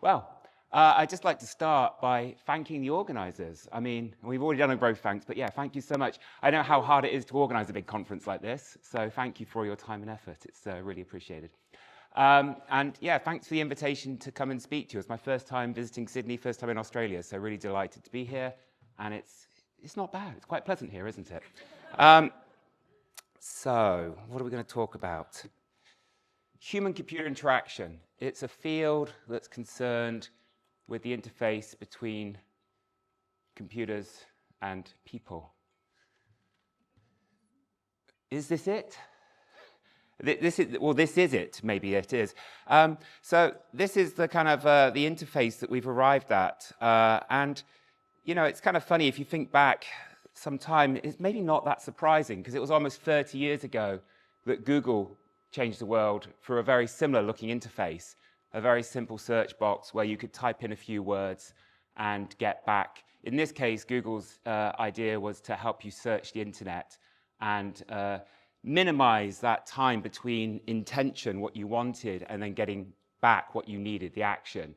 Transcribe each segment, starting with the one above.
Well, I'd just like to start by thanking the organisers. I mean, we've already done a growth thanks, but yeah, thank you so much. I know how hard it is to organise a big conference like this, so thank you for your time and effort. It's really appreciated. And yeah, thanks for the invitation to come and speak to you. It's my first time visiting Sydney, first time in Australia, so really delighted to be here. And it's not bad. It's quite pleasant here, isn't it? So, what are we going to talk about? Human-computer interaction. It's a field that's concerned with the interface between computers and people. Is this it? This is it. Maybe it is. So this is the kind of the interface that we've arrived at. And, you know, it's kind of funny if you think back some time, it's maybe not that surprising because it was almost 30 years ago that Google changed the world for a very similar looking interface, a very simple search box where you could type in a few words and get back. In this case, Google's idea was to help you search the internet and minimize that time between intention, what you wanted, and then getting back what you needed, the action.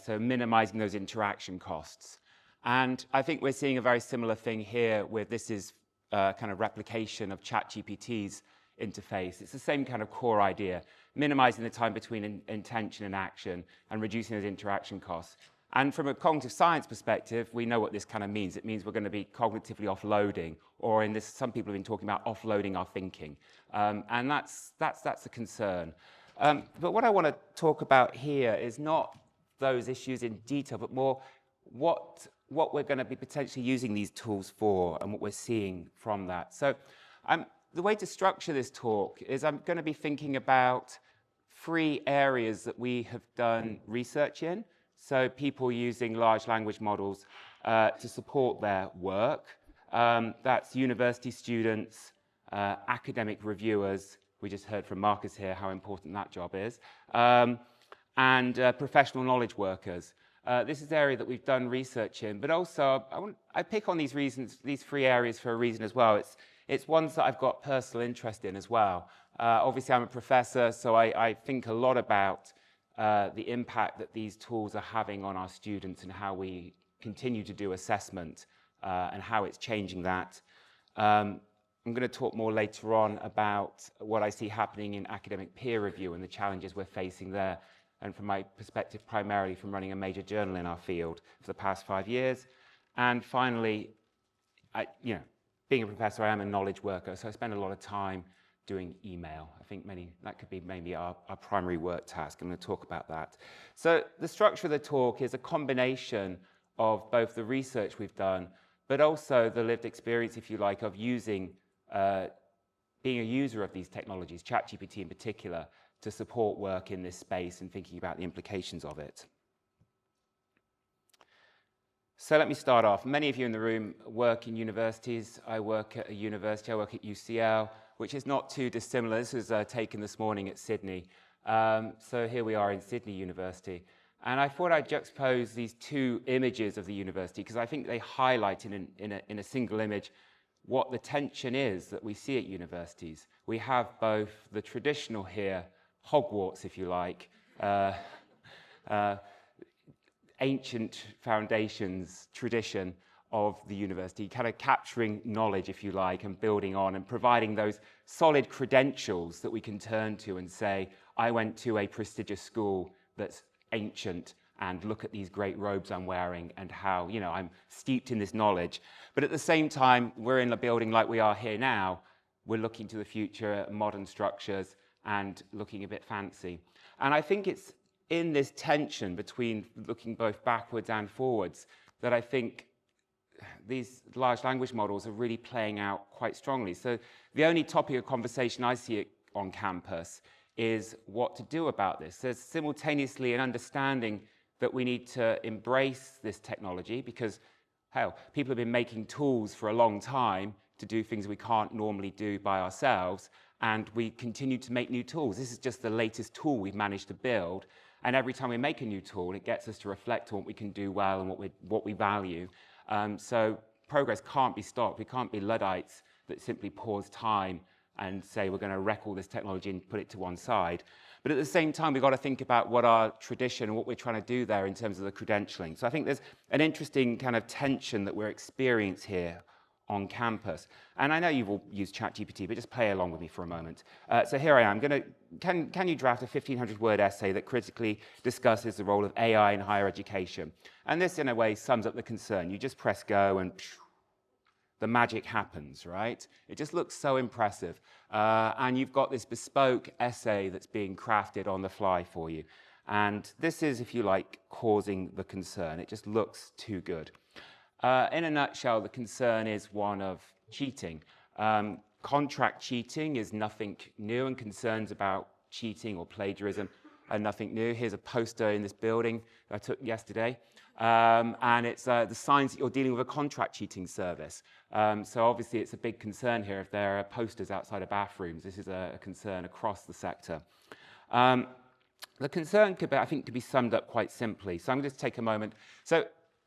So minimizing those interaction costs. And I think we're seeing a very similar thing here with this is kind of replication of ChatGPT's interface. It's the same kind of core idea, minimizing the time between intention and action and reducing those interaction costs. And from a cognitive science perspective, we know what this kind of means. It means we're going to be cognitively offloading, or in this, some people have been talking about offloading our thinking. And that's a concern. But what I want to talk about here is not those issues in detail, but more what we're going to be potentially using these tools for and what we're seeing from that. So the way to structure this talk is I'm going to be thinking about 3 areas that we have done research in. So people using large language models to support their work. That's university students, academic reviewers. We just heard from Marcus here how important that job is. And professional knowledge workers. This is the area that we've done research in, but also I pick on these 3 areas for a reason as well. It's ones that I've got personal interest in as well. Obviously, I'm a professor, so I think a lot about the impact that these tools are having on our students and how we continue to do assessment and how it's changing that. I'm going to talk more later on about what I see happening in academic peer review and the challenges we're facing there. And from my perspective, primarily from running a major journal in our field for the past 5 years. And finally, being a professor, I am a knowledge worker, so I spend a lot of time doing email. I think that could be maybe our primary work task. I'm going to talk about that. So the structure of the talk is a combination of both the research we've done, but also the lived experience, if you like, of using, being a user of these technologies, ChatGPT in particular, to support work in this space and thinking about the implications of it. So let me start off. Many of you in the room work in universities. I work at a university, I work at UCL, which is not too dissimilar. This was taken this morning at Sydney. So here we are in Sydney University. And I thought I'd juxtapose these 2 images of the university because I think they highlight in a single image what the tension is that we see at universities. We have both the traditional here, Hogwarts, if you like, ancient foundations, tradition of the university, kind of capturing knowledge, if you like, and building on and providing those solid credentials that we can turn to and say, I went to a prestigious school that's ancient and look at these great robes I'm wearing and how, you know, I'm steeped in this knowledge. But at the same time, we're in a building like we are here now. We're looking to the future, modern structures, and looking a bit fancy. And I think it's in this tension between looking both backwards and forwards that I think these large language models are really playing out quite strongly. So the only topic of conversation I see on campus is what to do about this. There's simultaneously an understanding that we need to embrace this technology because, hell, people have been making tools for a long time to do things we can't normally do by ourselves, and we continue to make new tools. This is just the latest tool we've managed to build, and every time we make a new tool, it gets us to reflect on what we can do well and what we value. So progress can't be stopped. We can't be Luddites that simply pause time and say we're going to wreck all this technology and put it to one side. But at the same time, we've got to think about what our tradition and what we're trying to do there in terms of the credentialing. So I think there's an interesting kind of tension that we're experiencing here on campus. And I know you've all used ChatGPT, but just play along with me for a moment. So here I am. Can you draft a 1,500-word essay that critically discusses the role of AI in higher education? And this, in a way, sums up the concern. You just press go and the magic happens, right? It just looks so impressive. And you've got this bespoke essay that's being crafted on the fly for you. And this is, if you like, causing the concern. It just looks too good. In a nutshell, the concern is one of cheating. Contract cheating is nothing new, and concerns about cheating or plagiarism are nothing new. Here's a poster in this building that I took yesterday. And it's the signs that you're dealing with a contract cheating service. So obviously it's a big concern here if there are posters outside of bathrooms. This is a concern across the sector. The concern, I think, could be summed up quite simply. So I'm going to take a moment. So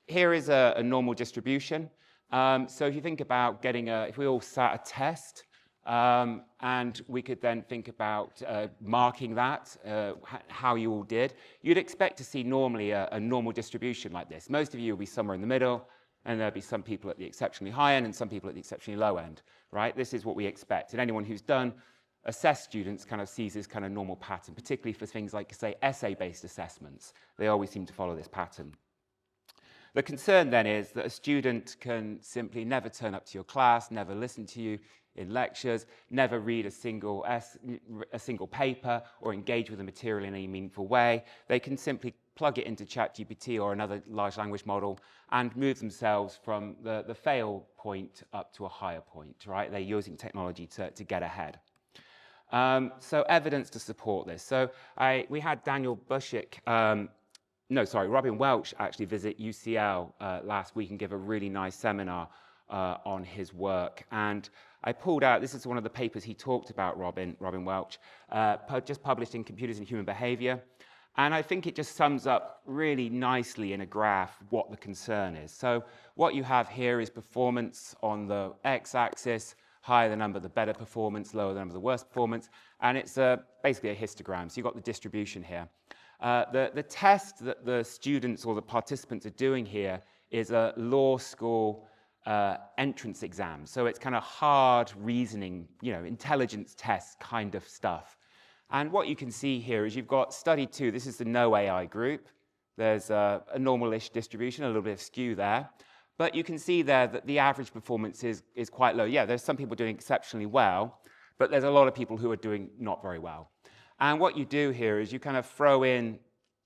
here is a normal distribution. So if you think about getting if we all sat a test, and we could then think about marking that, how you all did, you'd expect to see normally a normal distribution like this. Most of you will be somewhere in the middle, and there'll be some people at the exceptionally high end and some people at the exceptionally low end, right? This is what we expect. And anyone who's assessed students kind of sees this kind of normal pattern, particularly for things like, say, essay-based assessments. They always seem to follow this pattern. The concern then is that a student can simply never turn up to your class, never listen to you in lectures, never read a single paper or engage with the material in any meaningful way. They can simply plug it into ChatGPT or another large language model and move themselves from the fail point up to a higher point, right? They're using technology to get ahead. So evidence to support this. So we had Daniel Bushik, Robin Welch actually visit UCL last week and give a really nice seminar on his work. And I pulled out, this is one of the papers he talked about, Robin Welch, just published in Computers and Human Behavior. And I think it just sums up really nicely in a graph what the concern is. So what you have here is performance on the x-axis, higher the number, the better performance, lower the number, the worse performance. And it's basically a histogram. So you've got the distribution here. The test that the students or the participants are doing here is a law school entrance exam. So it's kind of hard reasoning, intelligence test kind of stuff. And what you can see here is you've got study 2. This is the no AI group. There's a normal-ish distribution, a little bit of skew there. But you can see there that the average performance is quite low. Yeah, there's some people doing exceptionally well, but there's a lot of people who are doing not very well. And what you do here is you kind of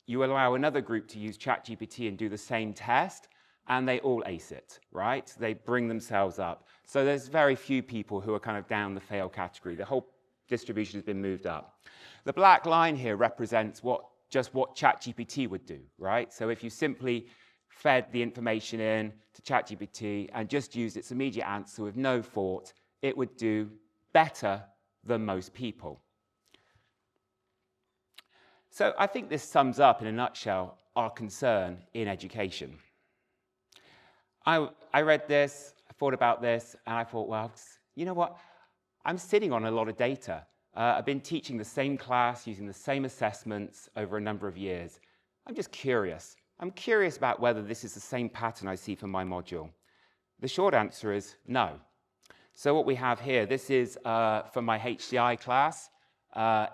you allow another group to use ChatGPT and do the same test, and they all ace it, right? They bring themselves up. So there's very few people who are kind of down the fail category. The whole distribution has been moved up. The black line here represents just what ChatGPT would do, right? So if you simply fed the information in to ChatGPT and just used its immediate answer with no thought, it would do better than most people. So I think this sums up, in a nutshell, our concern in education. I read this, I thought about this, and I thought, well, you know what? I'm sitting on a lot of data. I've been teaching the same class, using the same assessments over a number of years. I'm just curious. I'm curious about whether this is the same pattern I see for my module. The short answer is no. So what we have here, this is for my HCI class.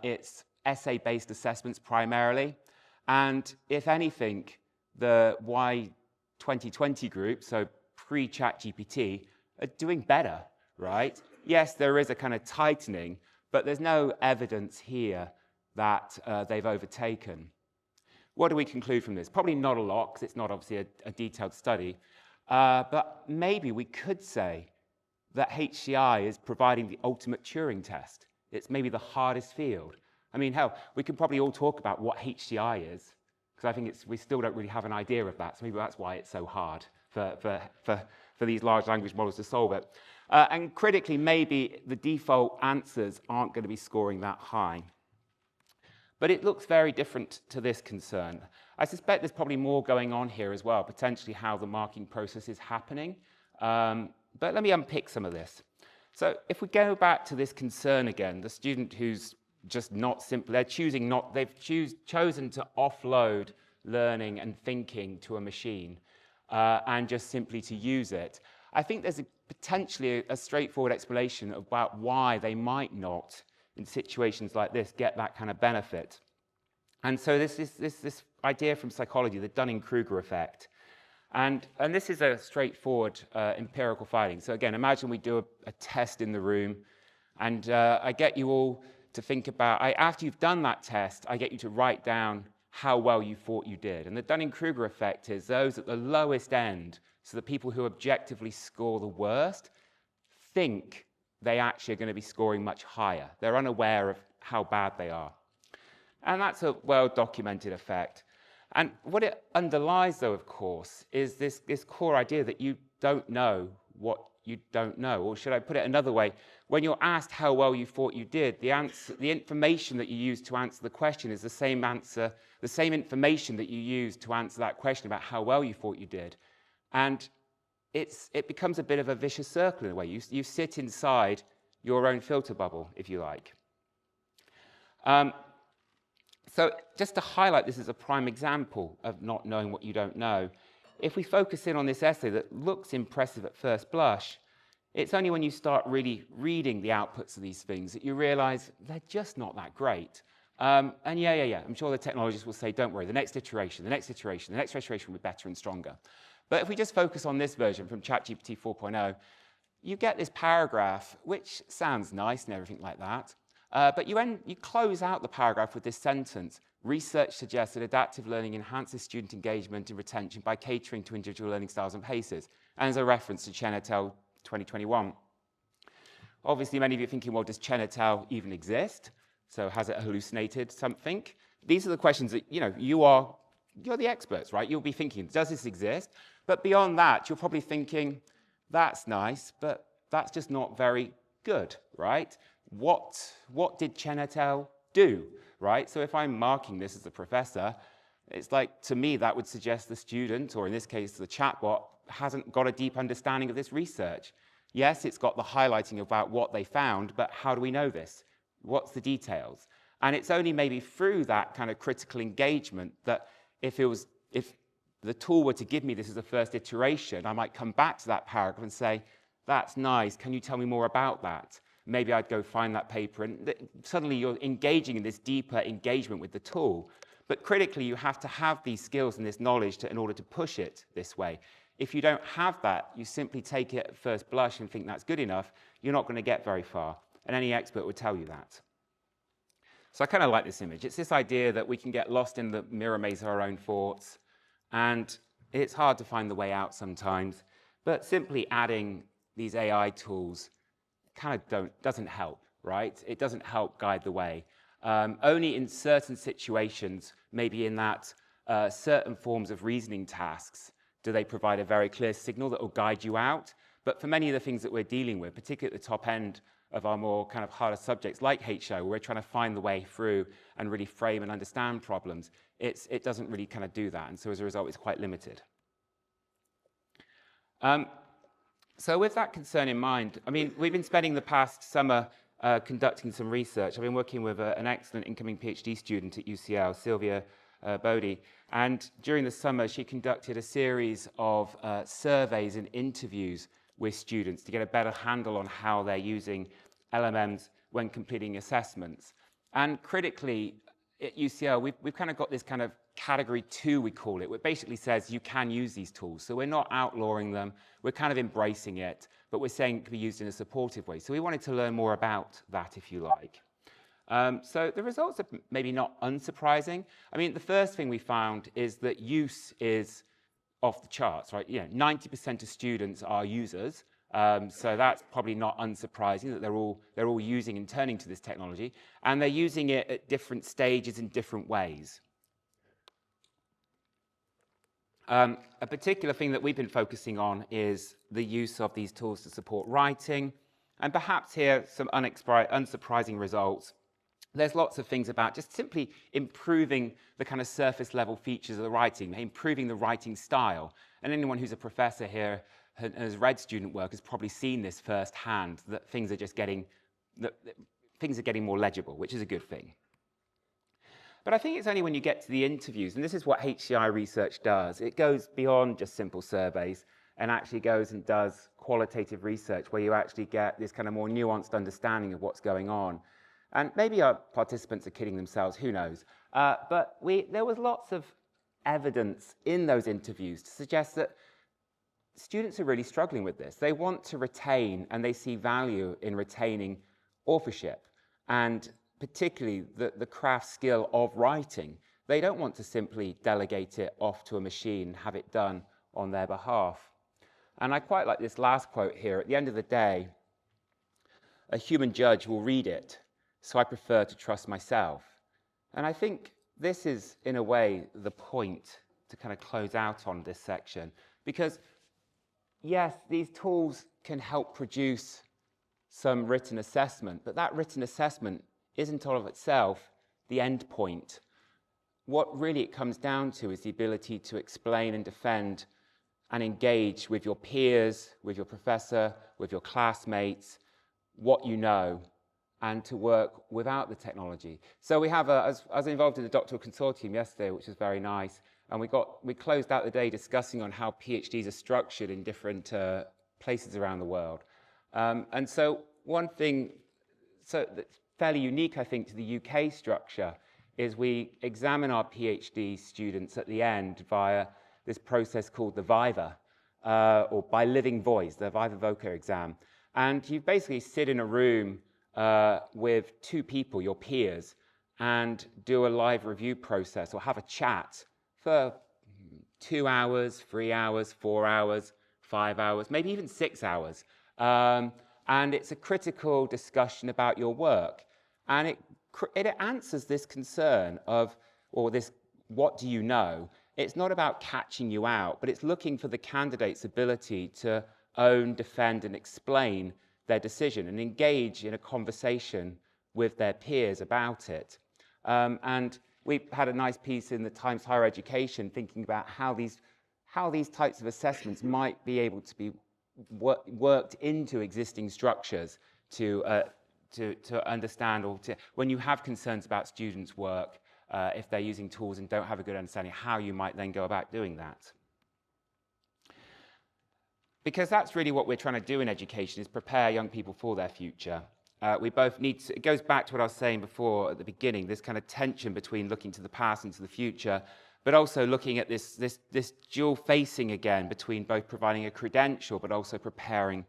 It's essay-based assessments primarily. And if anything, the Y2020 group, so pre-ChatGPT, are doing better, right? Yes, there is a kind of tightening, but there's no evidence here that they've overtaken. What do we conclude from this? Probably not a lot, because it's not obviously a detailed study. But maybe we could say that HCI is providing the ultimate Turing test. It's maybe the hardest field. I mean, hell, we could probably all talk about what HCI is, because I think we still don't really have an idea of that. So maybe that's why it's so hard for these large language models to solve it. And critically, maybe the default answers aren't going to be scoring that high. But it looks very different to this concern. I suspect there's probably more going on here as well, potentially how the marking process is happening. But let me unpick some of this. So if we go back to this concern again, the student who's just not simple. They're choosing not, chosen to offload learning and thinking to a machine and just simply to use it. I think there's potentially a straightforward explanation about why they might not, in situations like this, get that kind of benefit. And so this idea from psychology, the Dunning-Kruger effect. And this is a straightforward empirical finding. So again, imagine we do a test in the room, and I get you all to think about, after you've done that test, I get you to write down how well you thought you did. And the Dunning-Kruger effect is those at the lowest end, so the people who objectively score the worst, think they actually are going to be scoring much higher. They're unaware of how bad they are. And that's a well-documented effect. And what it underlies, though, of course, is this core idea that you don't know what you don't know. Or should I put it another way? When you're asked how well you thought you did, the information that you use to answer the question is the same information that you use to answer that question about how well you thought you did. And it becomes a bit of a vicious circle in a way. You sit inside your own filter bubble, if you like. So just to highlight this as a prime example of not knowing what you don't know, if we focus in on this essay that looks impressive at first blush, it's only when you start really reading the outputs of these things that you realize they're just not that great. And yeah, I'm sure the technologists will say, don't worry, the next iteration will be better and stronger. But if we just focus on this version from ChatGPT 4.0, you get this paragraph, which sounds nice and everything like that. But you close out the paragraph with this sentence: research suggests that adaptive learning enhances student engagement and retention by catering to individual learning styles and paces. And there's a reference to Chen et al. 2021. Obviously, many of you are thinking, well, does Chen et al. Even exist? So has it hallucinated something? These are the questions that, you're the experts, right? You'll be thinking, does this exist? But beyond that, you're probably thinking, that's nice, but that's just not very good, right? What did Chen et al. Do, right? So if I'm marking this as a professor, it's like, to me, that would suggest the student, or in this case, the chatbot, hasn't got a deep understanding of this research. Yes, it's got the highlighting about what they found, but how do we know this? What's the details? And it's only maybe through that kind of critical engagement that if the tool were to give me this as a first iteration, I might come back to that paragraph and say, that's nice, can you tell me more about that? Maybe I'd go find that paper, and suddenly you're engaging in this deeper engagement with the tool. But critically, you have to have these skills and this knowledge in order to push it this way. If you don't have that, you simply take it at first blush and think that's good enough, you're not going to get very far. And any expert would tell you that. So I kind of like this image. It's this idea that we can get lost in the mirror maze of our own thoughts, and it's hard to find the way out sometimes. But simply adding these AI tools kind of doesn't help, right? It doesn't help guide the way. Only in certain situations, maybe in that certain forms of reasoning tasks, do they provide a very clear signal that will guide you out. But for many of the things that we're dealing with, particularly at the top end of our more kind of harder subjects like HO, where we're trying to find the way through and really frame and understand problems, it doesn't really kind of do that. And so as a result, it's quite limited. So with that concern in mind, I mean, we've been spending the past summer conducting some research. I've been working with an excellent incoming PhD student at UCL, Sylvia Bodie, and during the summer she conducted a series of surveys and interviews with students to get a better handle on how they're using LLMs when completing assessments. And critically, at UCL, we've kind of got this kind of category 2, we call it, which basically says you can use these tools. So we're not outlawing them, we're kind of embracing it, but we're saying it can be used in a supportive way. So we wanted to learn more about that, if you like. So the results are maybe not unsurprising. I mean, the first thing we found is that use is off the charts, right? 90% of students are users. So that's probably not unsurprising that they're all using and turning to this technology, and they're using it at different stages in different ways. A particular thing that we've been focusing on is the use of these tools to support writing, and perhaps here some unsurprising results. There's lots of things about just simply improving the kind of surface level features of the writing, improving the writing style. And anyone who's a professor here and has read student work has probably seen this firsthand, that things are just getting, things are getting more legible, which is a good thing. But I think it's only when you get to the interviews, and this is what HCI research does. It goes beyond just simple surveys and actually goes and does qualitative research where you actually get this kind of more nuanced understanding of what's going on. And maybe our participants are kidding themselves, who knows? But there was lots of evidence in those interviews to suggest that students are really struggling with this. They want to retain, and they see value in retaining authorship, and particularly the craft skill of writing. They don't want to simply delegate it off to a machine and have it done on their behalf. And I quite like this last quote here. At the end of the day, a human judge will read it, so I prefer to trust myself. And I think this is, in a way, the point to kind of close out on this section. Because, yes, these tools can help produce some written assessment, but that written assessment isn't all of itself the end point. What really it comes down to is the ability to explain and defend and engage with your peers, with your professor, with your classmates, what you know, and to work without the technology. So we have, I was involved in the doctoral consortium yesterday, which was very nice, and we closed out the day discussing on how PhDs are structured in different places around the world. And so one thing that's fairly unique, I think, to the UK structure is we examine our PhD students at the end via this process called the Viva, or by living voice, the Viva Voca exam. And you basically sit in a room with two people, your peers, and do a live review process or have a chat for 2 hours, 3 hours, 4 hours, 5 hours, maybe even 6 hours. And it's a critical discussion about your work. And it answers this concern of, or this, what do you know? It's not about catching you out, but it's looking for the candidate's ability to own, defend, and explain their decision and engage in a conversation with their peers about it. And we had a nice piece in the Times Higher Education thinking about how these types of assessments might be able to be worked into existing structures to understand, or when you have concerns about students' work, if they're using tools and don't have a good understanding, how you might then go about doing that. Because that's really what we're trying to do in education, is prepare young people for their future. We both need to, it goes back to what I was saying before at the beginning, this kind of tension between looking to the past and to the future, but also looking at this dual facing again between both providing a credential but also preparing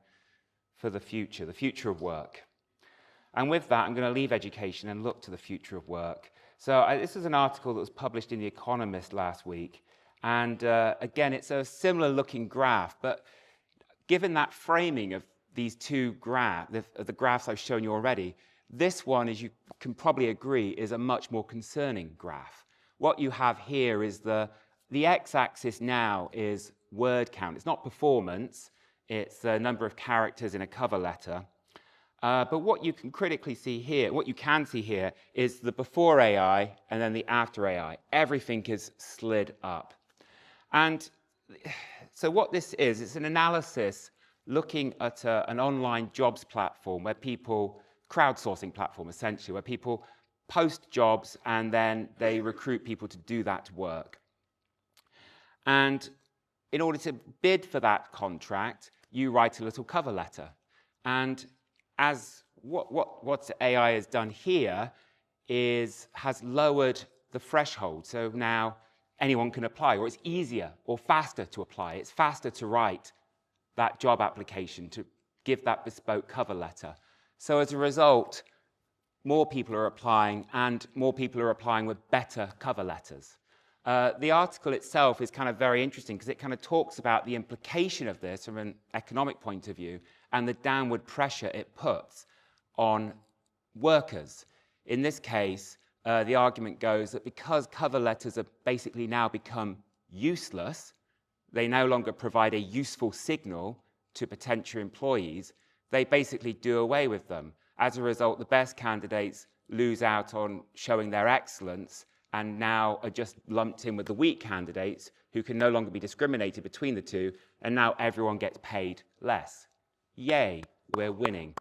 for the future of work. And with that, I'm going to leave education and look to the future of work. So this is an article that was published in The Economist last week. And again, it's a similar looking graph, but given that framing of these two graphs, the graphs I've shown you already, this one, as you can probably agree, is a much more concerning graph. What you have here is the x-axis now is word count. It's not performance, it's the number of characters in a cover letter. But what you can critically see here, what you can see here, is the before AI and then the after AI. Everything is slid up. And so what this is, it's an analysis looking at an online jobs platform where people, crowdsourcing platform essentially, where people post jobs and then they recruit people to do that work. And in order to bid for that contract, you write a little cover letter. And as what AI has done here has lowered the threshold. So now anyone can apply, or it's easier or faster to apply. It's faster to write that job application, to give that bespoke cover letter. So as a result, more people are applying, and more people are applying with better cover letters. The article itself is kind of very interesting because it kind of talks about the implication of this from an economic point of view and the downward pressure it puts on workers. In this case, the argument goes that because cover letters have basically now become useless, they no longer provide a useful signal to potential employees, they basically do away with them. As a result, the best candidates lose out on showing their excellence and now are just lumped in with the weak candidates who can no longer be discriminated between the two, and now everyone gets paid less. Yay, we're winning.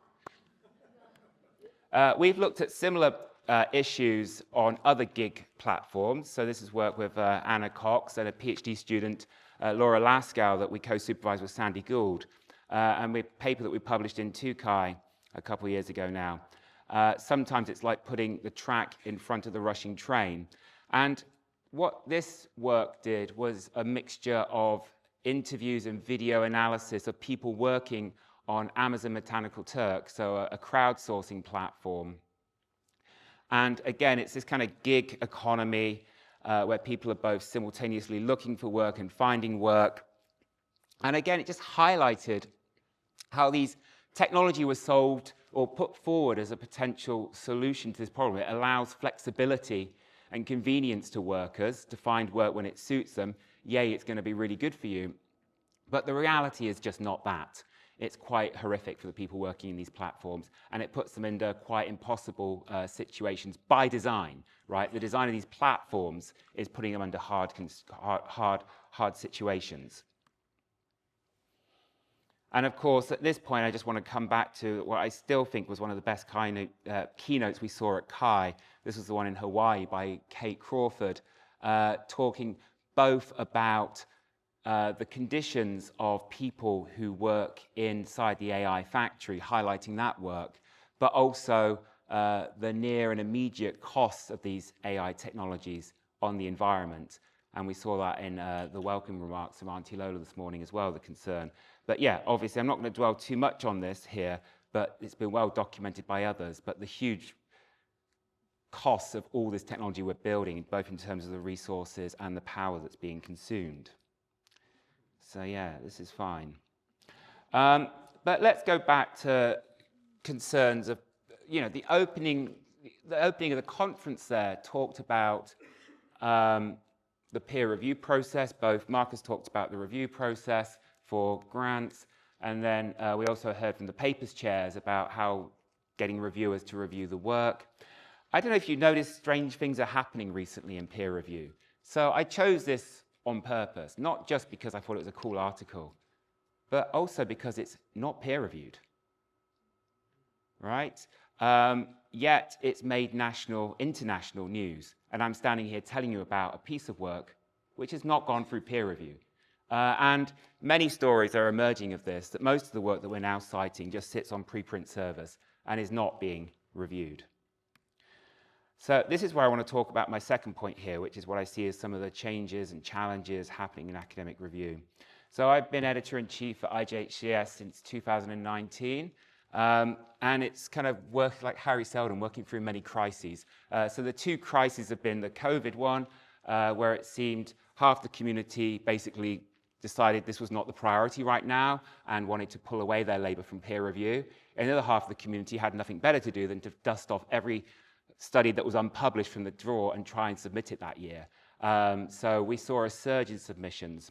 We've looked at similar issues on other gig platforms. So this is work with Anna Cox and a PhD student, Laura Laskow, that we co-supervised with Sandy Gould, and a paper that we published in OzCHI a couple of years ago now. Sometimes it's like putting the track in front of the rushing train. And what this work did was a mixture of interviews and video analysis of people working on Amazon Mechanical Turk, so a crowdsourcing platform. And again, it's this kind of gig economy where people are both simultaneously looking for work and finding work. And again, it just highlighted how these technology was solved or put forward as a potential solution to this problem. It allows flexibility and convenience to workers to find work when it suits them. Yay, it's going to be really good for you. But the reality is just not that. It's quite horrific for the people working in these platforms, and it puts them into quite impossible situations by design, right? The design of these platforms is putting them under hard situations. And of course, at this point, I just want to come back to what I still think was one of the best keynotes we saw at CHI. This was the one in Hawaii by Kate Crawford, talking both about the conditions of people who work inside the AI factory, highlighting that work, but also the near and immediate costs of these AI technologies on the environment. And we saw that in the welcome remarks from Auntie Lola this morning as well, the concern. But yeah, obviously, I'm not going to dwell too much on this here, but it's been well documented by others. But the huge costs of all this technology we're building, both in terms of the resources and the power that's being consumed. So yeah, this is fine. But let's go back to concerns of, the opening of the conference there talked about the peer review process. Both Marcus talked about the review process for grants, and then we also heard from the papers chairs about how getting reviewers to review the work. I don't know if you noticed strange things are happening recently in peer review. So I chose this on purpose, not just because I thought it was a cool article, but also because it's not peer-reviewed, right? Yet it's made international news, and I'm standing here telling you about a piece of work which has not gone through peer review. And many stories are emerging of this, that most of the work that we're now citing just sits on preprint servers and is not being reviewed. So this is where I want to talk about my second point here, which is what I see as some of the changes and challenges happening in academic review. So I've been editor-in-chief at IJHCS since 2019, and it's kind of worked like Harry Seldon, working through many crises. So the two crises have been the COVID one, where it seemed half the community basically decided this was not the priority right now and wanted to pull away their labor from peer review. And the other half of the community had nothing better to do than to dust off every study that was unpublished from the drawer and try and submit it that year. So we saw a surge in submissions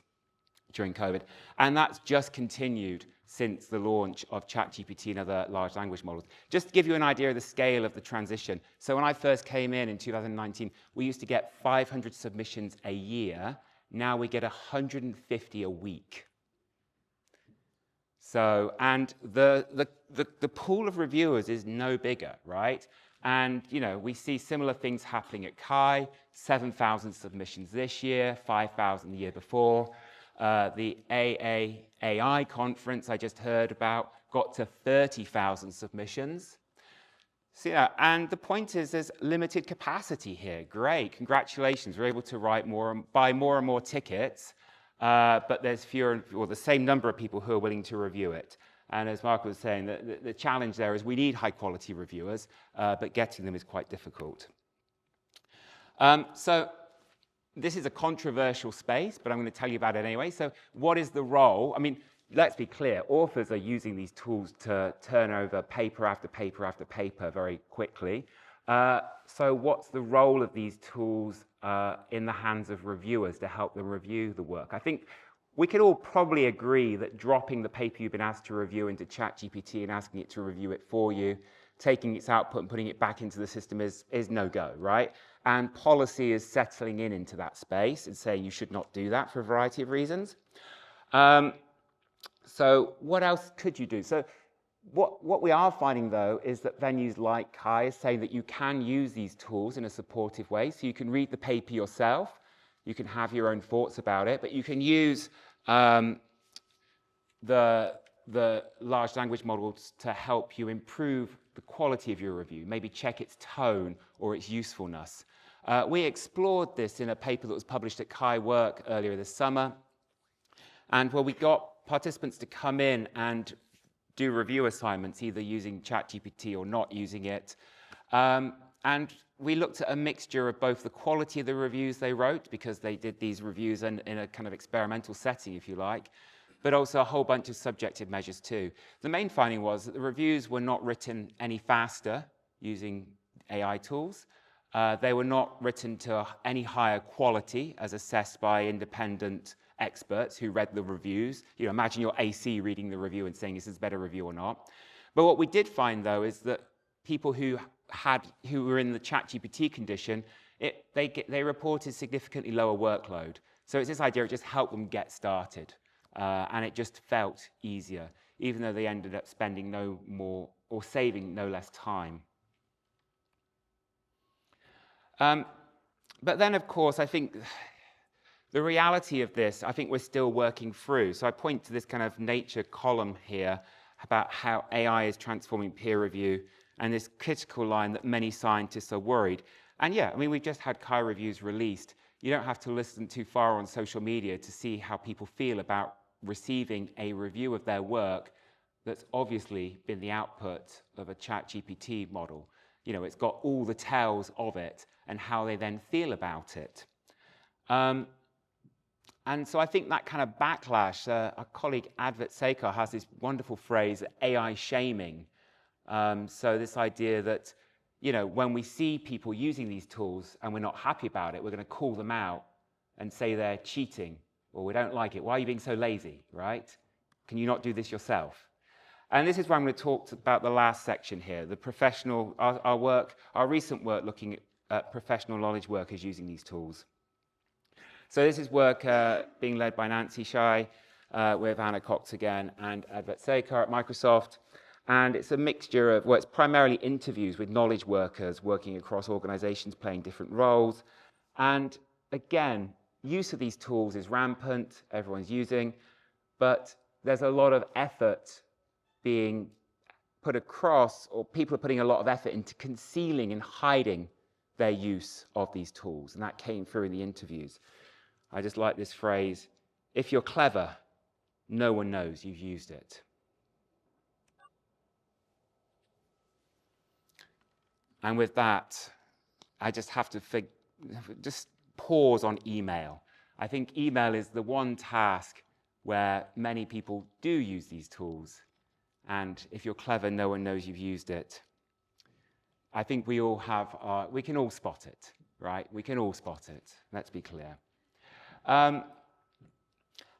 during COVID, and that's just continued since the launch of ChatGPT and other large language models. Just to give you an idea of the scale of the transition. So when I first came in 2019, we used to get 500 submissions a year. Now we get 150 a week. So, and the pool of reviewers is no bigger, right? And, we see similar things happening at CHI, 7,000 submissions this year, 5,000 the year before. The AI conference I just heard about got to 30,000 submissions. So, and the point is there's limited capacity here. Great, congratulations. We're able to write more, buy more and more tickets, but there's fewer, or the same number of people who are willing to review it. And as Mark was saying, the challenge there is we need high-quality reviewers, but getting them is quite difficult. So this is a controversial space, but I'm going to tell you about it anyway. So what is the role? I mean, let's be clear. Authors are using these tools to turn over paper after paper after paper very quickly. So what's the role of these tools in the hands of reviewers to help them review the work? I think we could all probably agree that dropping the paper you've been asked to review into ChatGPT and asking it to review it for you, taking its output and putting it back into the system is no-go, right? And policy is settling into that space and saying you should not do that for a variety of reasons. So what else could you do? So What we are finding, though, is that venues like Kai are saying that you can use these tools in a supportive way. So you can read the paper yourself, you can have your own thoughts about it, but you can use the large language models to help you improve the quality of your review, maybe check its tone or its usefulness. We explored this in a paper that was published at Kai Work earlier this summer, and where we got participants to come in and do review assignments, either using ChatGPT or not using it. And we looked at a mixture of both the quality of the reviews they wrote, because they did these reviews in a kind of experimental setting, if you like, but also a whole bunch of subjective measures too. The main finding was that the reviews were not written any faster using AI tools. They were not written to any higher quality as assessed by independent experts who read the reviews. You know, imagine your AC reading the review and saying this is a better review or not. But what we did find, though, is that people who were in the ChatGPT condition, they reported significantly lower workload. So it's this idea, it just helped them get started. And it just felt easier, even though they ended up spending no more or saving no less time. But then, of course, I think the reality of this, I think we're still working through. So I point to this kind of Nature column here about how AI is transforming peer review, and this critical line that many scientists are worried. And yeah, I mean, we've just had Kai reviews released. You don't have to listen too far on social media to see how people feel about receiving a review of their work that's obviously been the output of a ChatGPT model. You know, it's got all the tells of it and how they then feel about it. And so I think that kind of backlash, our colleague Advait Sekar has this wonderful phrase, AI shaming. So this idea that, you know, when we see people using these tools and we're not happy about it, we're going to call them out and say they're cheating, or we don't like it. Why are you being so lazy, right? Can you not do this yourself? And this is where I'm going to talk about the last section here, the professional, our recent work looking at professional knowledge workers using these tools. So this is work being led by Nancy Shai with Anna Cox again and Advait Sekar at Microsoft. And it's a mixture of, well, it's primarily interviews with knowledge workers working across organizations playing different roles. And again, use of these tools is rampant, everyone's using, but there's a lot of effort being put across, or people are putting a lot of effort into concealing and hiding their use of these tools. And that came through in the interviews. I just like this phrase, if you're clever, no one knows you've used it. And with that, I just have to just pause on email. I think email is the one task where many people do use these tools. And if you're clever, no one knows you've used it. I think we all have, we can all spot it, right? We can all spot it, let's be clear. And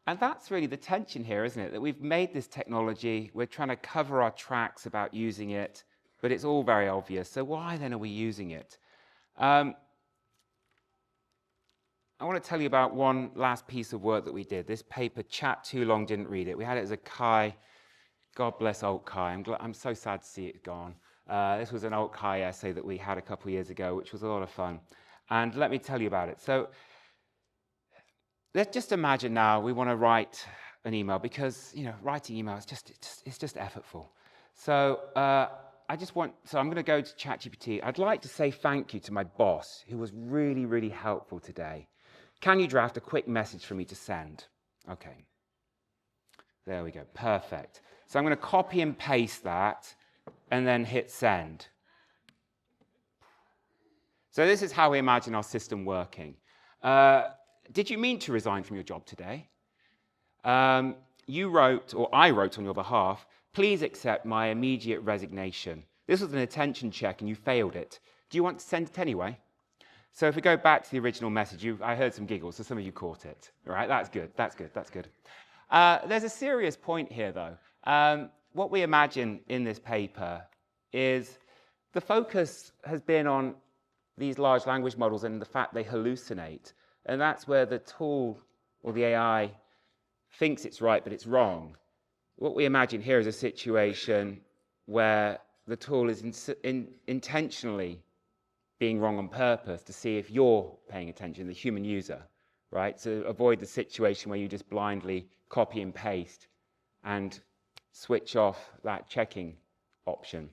that's really the tension here, isn't it? That we've made this technology, we're trying to cover our tracks about using it, but it's all very obvious. So why then are we using it? I want to tell you about one last piece of work that we did. This paper, Chat Too Long, Didn't Read It. We had it as a Kai, God bless OzCHI. I'm so sad to see it gone. This was an OzCHI essay that we had a couple of years ago, which was a lot of fun. And let me tell you about it. So let's just imagine now we want to write an email, because, you know, writing email is it's just effortful. So I'm going to go to ChatGPT. I'd like to say thank you to my boss, who was really, really helpful today. Can you draft a quick message for me to send? Okay. There we go. Perfect. So I'm going to copy and paste that and then hit send. So this is how we imagine our system working. Did you mean to resign from your job today? You wrote, or I wrote on your behalf, please accept my immediate resignation. This was an attention check and you failed it. Do you want to send it anyway? So if we go back to the original message, I heard some giggles, so some of you caught it. All right, that's good, that's good, that's good. There's a serious point here, though. What we imagine in this paper is the focus has been on these large language models and the fact they hallucinate. And that's where the tool or the AI thinks it's right, but it's wrong. What we imagine here is a situation where the tool is intentionally being wrong on purpose to see if you're paying attention, the human user, right? To avoid the situation where you just blindly copy and paste and switch off that checking option.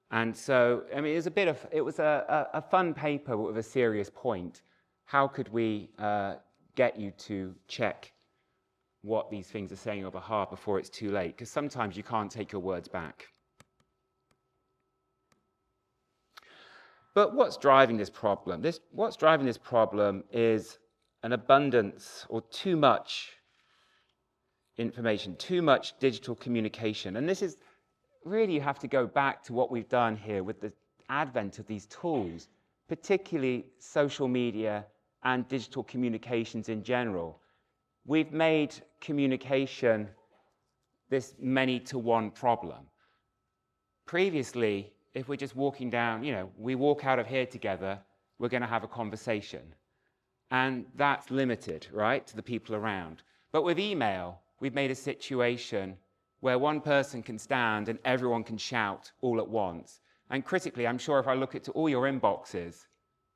And so, I mean, it was a fun paper with a serious point. How could we get you to check what these things are saying on your behalf before it's too late? Because sometimes you can't take your words back. But what's driving this problem? What's driving this problem is an abundance or too much information, too much digital communication. And this is really, you have to go back to what we've done here with the advent of these tools, particularly social media and digital communications in general. We've made communication this many-to-one problem. Previously, if we're just walking down, we walk out of here together, we're going to have a conversation. And that's limited, right, to the people around. But with email, we've made a situation where one person can stand and everyone can shout all at once. And critically, I'm sure if I look at all your inboxes,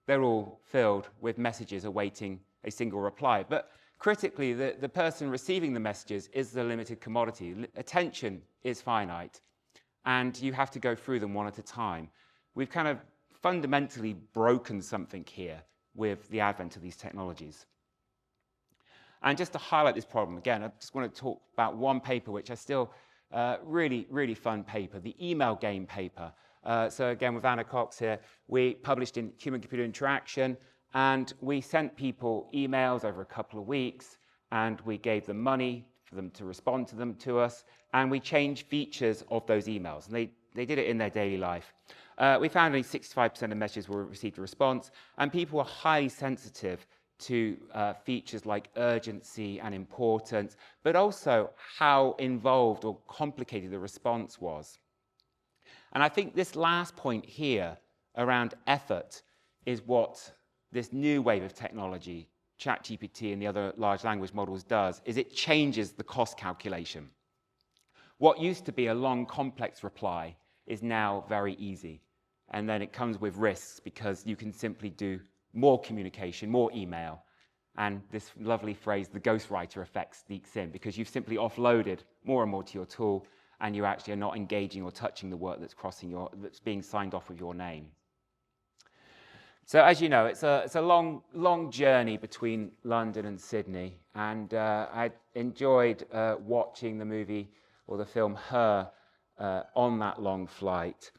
they're all filled with messages awaiting a single reply. But critically, the person receiving the messages is the limited commodity. Attention is finite, and you have to go through them one at a time. We've kind of fundamentally broken something here with the advent of these technologies. And just to highlight this problem, again, I just want to talk about one paper, which I still really, really fun paper, the email game paper. So again, with Anna Cox here, we published in Human-Computer Interaction, and we sent people emails over a couple of weeks, and we gave them money for them to respond to them to us, and we changed features of those emails, and they did it in their daily life. We found only 65% of messages received a response, and people were highly sensitive to features like urgency and importance, but also how involved or complicated the response was. And I think this last point here around effort is what this new wave of technology, ChatGPT and the other large language models does, is it changes the cost calculation. What used to be a long, complex reply is now very easy. And then it comes with risks because you can simply do more communication, more email. And this lovely phrase, the ghostwriter effect, sneaks in because you've simply offloaded more and more to your tool, and you actually are not engaging or touching the work that's being signed off with your name. So as you know, it's a long journey between London and Sydney, and I enjoyed watching the movie or the film Her on that long flight,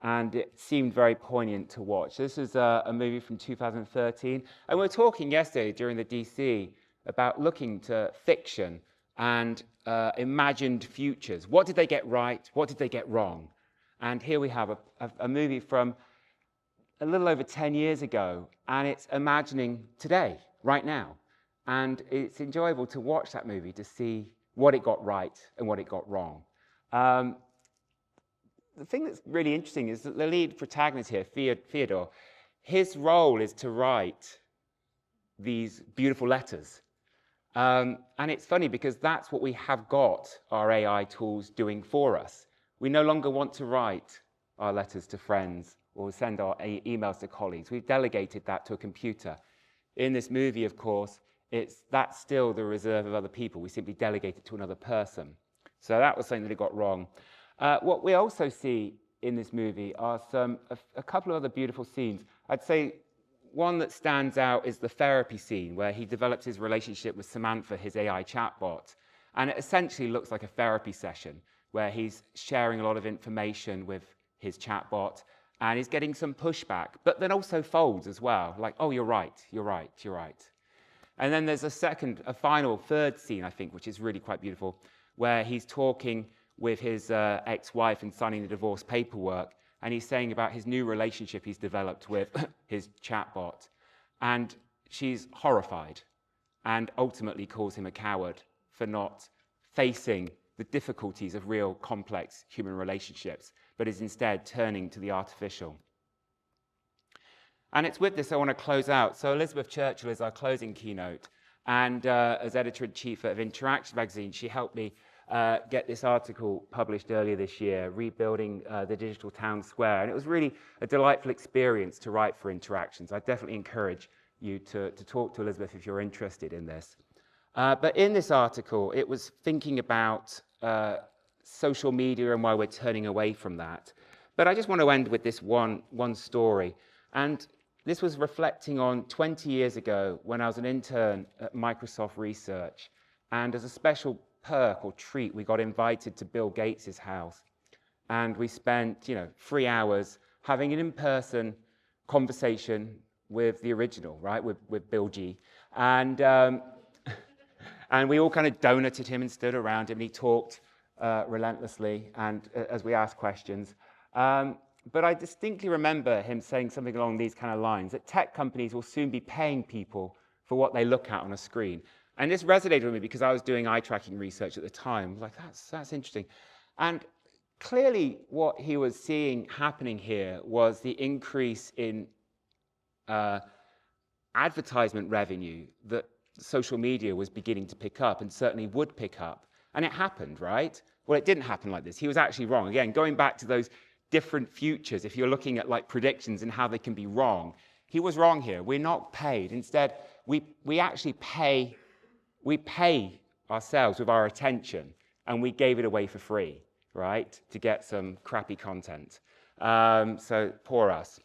and it seemed very poignant to watch. This is a movie from 2013, and we were talking yesterday during the DC about looking to fiction and imagined futures. What did they get right? What did they get wrong? And here we have a movie from a little over 10 years ago, and it's imagining today, right now. And it's enjoyable to watch that movie to see what it got right and what it got wrong. The thing that's really interesting is that the lead protagonist here, Theodore, his role is to write these beautiful letters. And it's funny because that's what we have got our AI tools doing for us. We no longer want to write our letters to friends or send our emails to colleagues. We've delegated that to a computer. In this movie, of course, that's still the reserve of other people. We simply delegate it to another person. So that was something that it got wrong. What we also see in this movie are a couple of other beautiful scenes. I'd say one that stands out is the therapy scene where he develops his relationship with Samantha, his AI chatbot. And it essentially looks like a therapy session where he's sharing a lot of information with his chatbot, and he's getting some pushback, but then also folds as well, like, oh, you're right. And then there's a final third scene, I think, which is really quite beautiful, where he's talking with his ex-wife and signing the divorce paperwork, and he's saying about his new relationship he's developed with his chatbot. And she's horrified and ultimately calls him a coward for not facing the difficulties of real complex human relationships, but is instead turning to the artificial. And it's with this I want to close out. So Elizabeth Churchill is our closing keynote, and as editor-in-chief of Interaction magazine, she helped me get this article published earlier this year, Rebuilding the Digital Town Square. And it was really a delightful experience to write for Interactions. I definitely encourage you to talk to Elizabeth if you're interested in this. But in this article, it was thinking about social media and why we're turning away from that. But I just want to end with this one story. And this was reflecting on 20 years ago when I was an intern at Microsoft Research. And as a special perk or treat, we got invited to Bill Gates' house. And we spent, 3 hours having an in-person conversation with the original, right, with Bill G. And we all kind of donuted him and stood around him, and he talked relentlessly and as we asked questions. But I distinctly remember him saying something along these kind of lines, that tech companies will soon be paying people for what they look at on a screen. And this resonated with me because I was doing eye tracking research at the time. I was like, that's interesting. And clearly what he was seeing happening here was the increase in advertisement revenue that social media was beginning to pick up and certainly would pick up. And it happened, right? Well, it didn't happen like this. He was actually wrong. Again, going back to those different futures, if you're looking at like predictions and how they can be wrong, he was wrong here. We're not paid. Instead, we actually pay ourselves with our attention, and we gave it away for free, right, to get some crappy content. So poor us.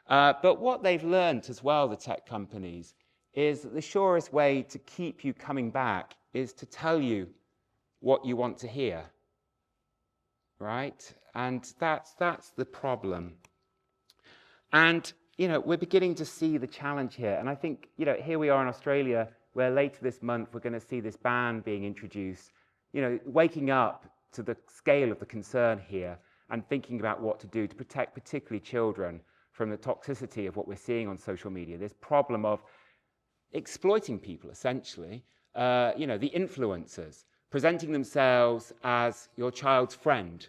But what they've learned as well, the tech companies, is that the surest way to keep you coming back is to tell you what you want to hear, right? And that's the problem. And, we're beginning to see the challenge here. And I think, here we are in Australia, where later this month we're going to see this ban being introduced, waking up to the scale of the concern here and thinking about what to do to protect particularly children from the toxicity of what we're seeing on social media, this problem of exploiting people, essentially, the influencers, presenting themselves as your child's friend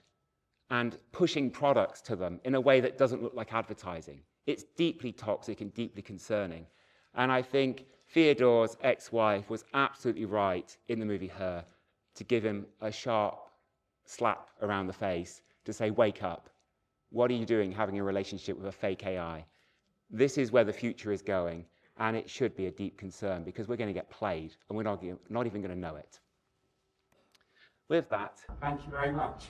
and pushing products to them in a way that doesn't look like advertising. It's deeply toxic and deeply concerning. And I think Theodore's ex-wife was absolutely right in the movie Her to give him a sharp slap around the face to say, wake up. What are you doing having a relationship with a fake AI? This is where the future is going, and it should be a deep concern because we're going to get played and we're not even going to know it. With that, thank you very much.